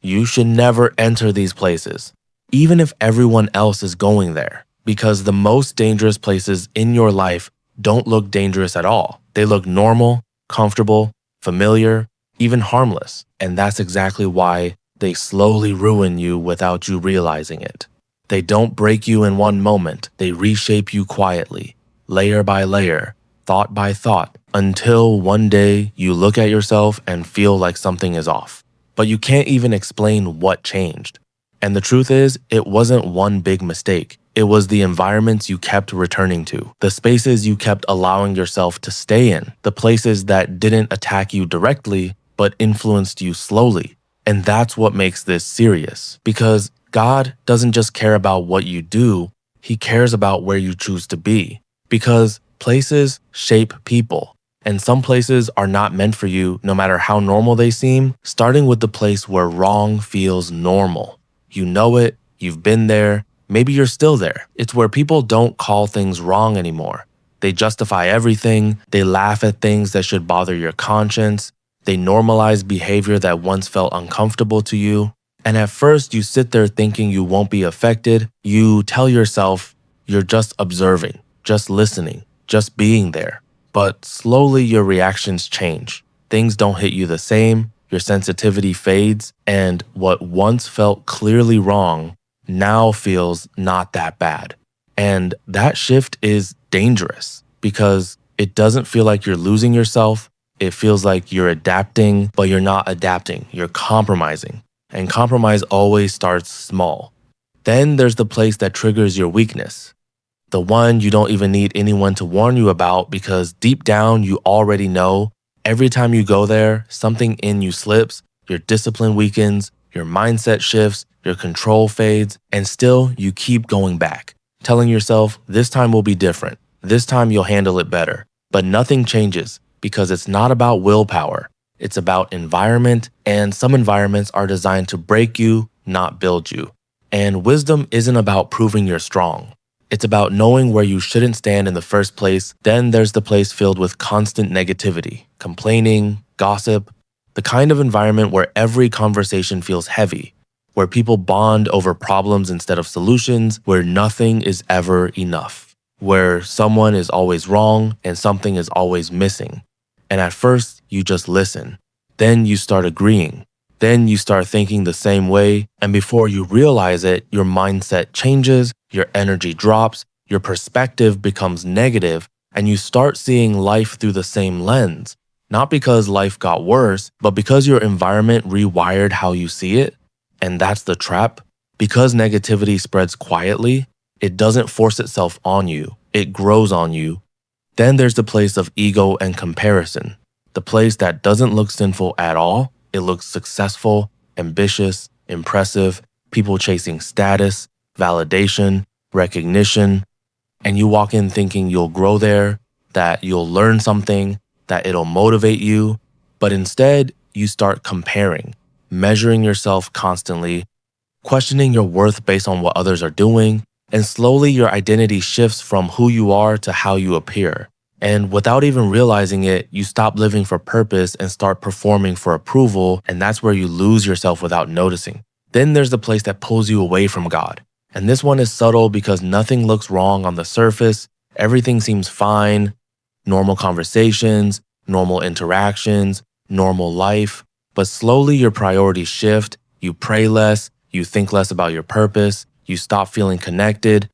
You should never enter these places, even if everyone else is going there, because the most dangerous places in your life don't look dangerous at all. They look normal, comfortable, familiar, even harmless. And that's exactly why they slowly ruin you without you realizing it. They don't break you in one moment. They reshape you quietly, layer by layer, thought by thought, until one day you look at yourself and feel like something is off. But you can't even explain what changed. And the truth is, it wasn't one big mistake. It was the environments you kept returning to, the spaces you kept allowing yourself to stay in, the places that didn't attack you directly, but influenced you slowly. And that's what makes this serious, because God doesn't just care about what you do, He cares about where you choose to be. Because places shape people, and some places are not meant for you no matter how normal they seem, starting with the place where wrong feels normal. You know it, you've been there, maybe you're still there. It's where people don't call things wrong anymore. They justify everything, they laugh at things that should bother your conscience, they normalize behavior that once felt uncomfortable to you. And at first you sit there thinking you won't be affected. You tell yourself you're just observing, just listening, just being there. But slowly your reactions change. Things don't hit you the same, your sensitivity fades, and what once felt clearly wrong now feels not that bad. And that shift is dangerous because it doesn't feel like you're losing yourself. It feels like you're adapting, but you're not adapting. You're compromising. And compromise always starts small. Then there's the place that triggers your weakness. The one you don't even need anyone to warn you about because deep down you already know every time you go there, something in you slips, your discipline weakens, your mindset shifts, your control fades, and still you keep going back, telling yourself this time will be different. This time you'll handle it better. But nothing changes because it's not about willpower. It's about environment, and some environments are designed to break you, not build you. And wisdom isn't about proving you're strong. It's about knowing where you shouldn't stand in the first place. Then there's the place filled with constant negativity, complaining, gossip, the kind of environment where every conversation feels heavy, where people bond over problems instead of solutions, where nothing is ever enough, where someone is always wrong and something is always missing. And at first, you just listen. Then you start agreeing. Then you start thinking the same way, and before you realize it, your mindset changes, your energy drops, your perspective becomes negative, and you start seeing life through the same lens. Not because life got worse, but because your environment rewired how you see it. And that's the trap. Because negativity spreads quietly, it doesn't force itself on you, it grows on you. Then there's the place of ego and comparison, the place that doesn't look sinful at all. It looks successful, ambitious, impressive, people chasing status, validation, recognition. And you walk in thinking you'll grow there, that you'll learn something, that it'll motivate you. But instead, you start comparing, measuring yourself constantly, questioning your worth based on what others are doing. And slowly your identity shifts from who you are to how you appear. And without even realizing it, you stop living for purpose and start performing for approval, and that's where you lose yourself without noticing. Then there's the place that pulls you away from God. And this one is subtle because nothing looks wrong on the surface. Everything seems fine. Normal conversations, normal interactions, normal life. But slowly your priorities shift. You pray less. You think less about your purpose. You stop feeling connected.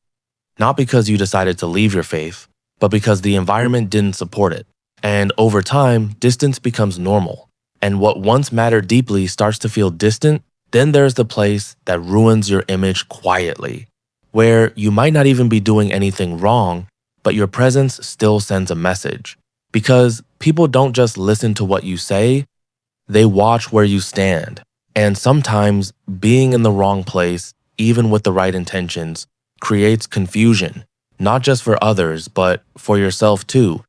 Not because you decided to leave your faith, but because the environment didn't support it. And over time, distance becomes normal. And what once mattered deeply starts to feel distant. Then there's the place that ruins your image quietly, where you might not even be doing anything wrong, but your presence still sends a message. Because people don't just listen to what you say, they watch where you stand. And sometimes being in the wrong place, even with the right intentions, creates confusion. Not just for others, but for yourself too.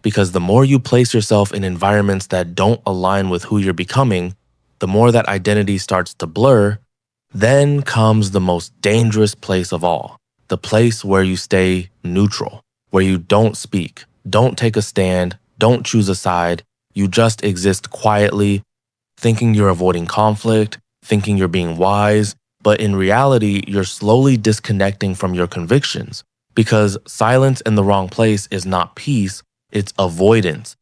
Because the more you place yourself in environments that don't align with who you're becoming, the more that identity starts to blur. Then comes the most dangerous place of all, the place where you stay neutral, where you don't speak, don't take a stand, don't choose a side, you just exist quietly, thinking you're avoiding conflict, thinking you're being wise, but in reality, you're slowly disconnecting from your convictions because silence in the wrong place is not peace, it's avoidance.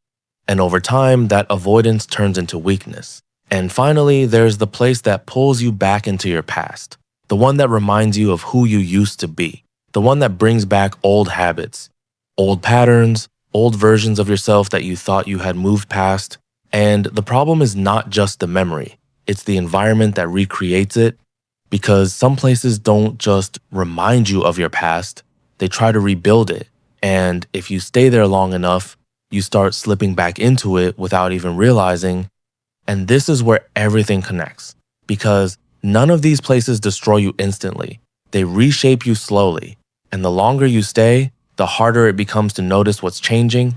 And over time, that avoidance turns into weakness. And finally, there's the place that pulls you back into your past, the one that reminds you of who you used to be, the one that brings back old habits, old patterns, old versions of yourself that you thought you had moved past. And the problem is not just the memory, it's the environment that recreates it, because some places don't just remind you of your past, they try to rebuild it. And if you stay there long enough, you start slipping back into it without even realizing. And this is where everything connects, because none of these places destroy you instantly. They reshape you slowly. And the longer you stay, the harder it becomes to notice what's changing,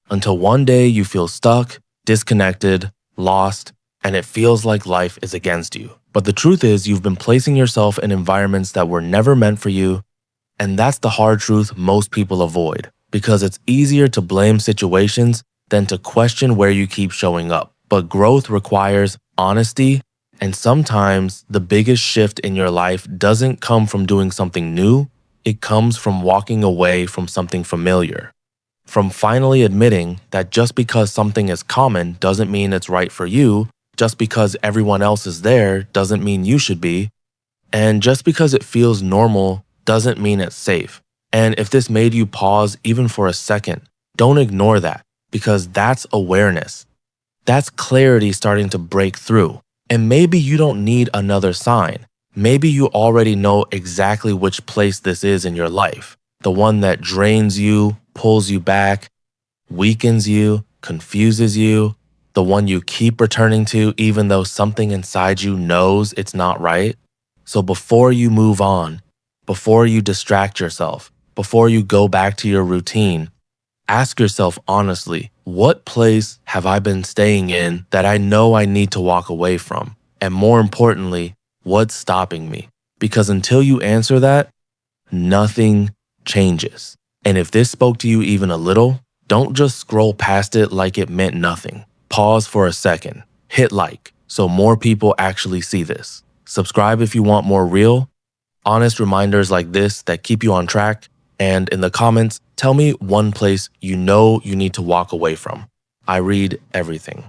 until one day you feel stuck, disconnected, lost, and it feels like life is against you. But the truth is, you've been placing yourself in environments that were never meant for you, and that's the hard truth most people avoid, because it's easier to blame situations than to question where you keep showing up. But growth requires honesty, and sometimes the biggest shift in your life doesn't come from doing something new, it comes from walking away from something familiar. From finally admitting that just because something is common doesn't mean it's right for you, just because everyone else is there doesn't mean you should be, and just because it feels normal doesn't mean it's safe. And if this made you pause even for a second, don't ignore that, because that's awareness. That's clarity starting to break through. And maybe you don't need another sign. Maybe you already know exactly which place this is in your life. The one that drains you, pulls you back, weakens you, confuses you, the one you keep returning to even though something inside you knows it's not right. So before you move on, before you distract yourself, before you go back to your routine, ask yourself honestly, what place have I been staying in that I know I need to walk away from? And more importantly, what's stopping me? Because until you answer that, nothing changes. And if this spoke to you even a little, don't just scroll past it like it meant nothing. Pause for a second, hit like, so more people actually see this. Subscribe if you want more real, honest reminders like this that keep you on track. And in the comments, tell me one place you know you need to walk away from. I read everything.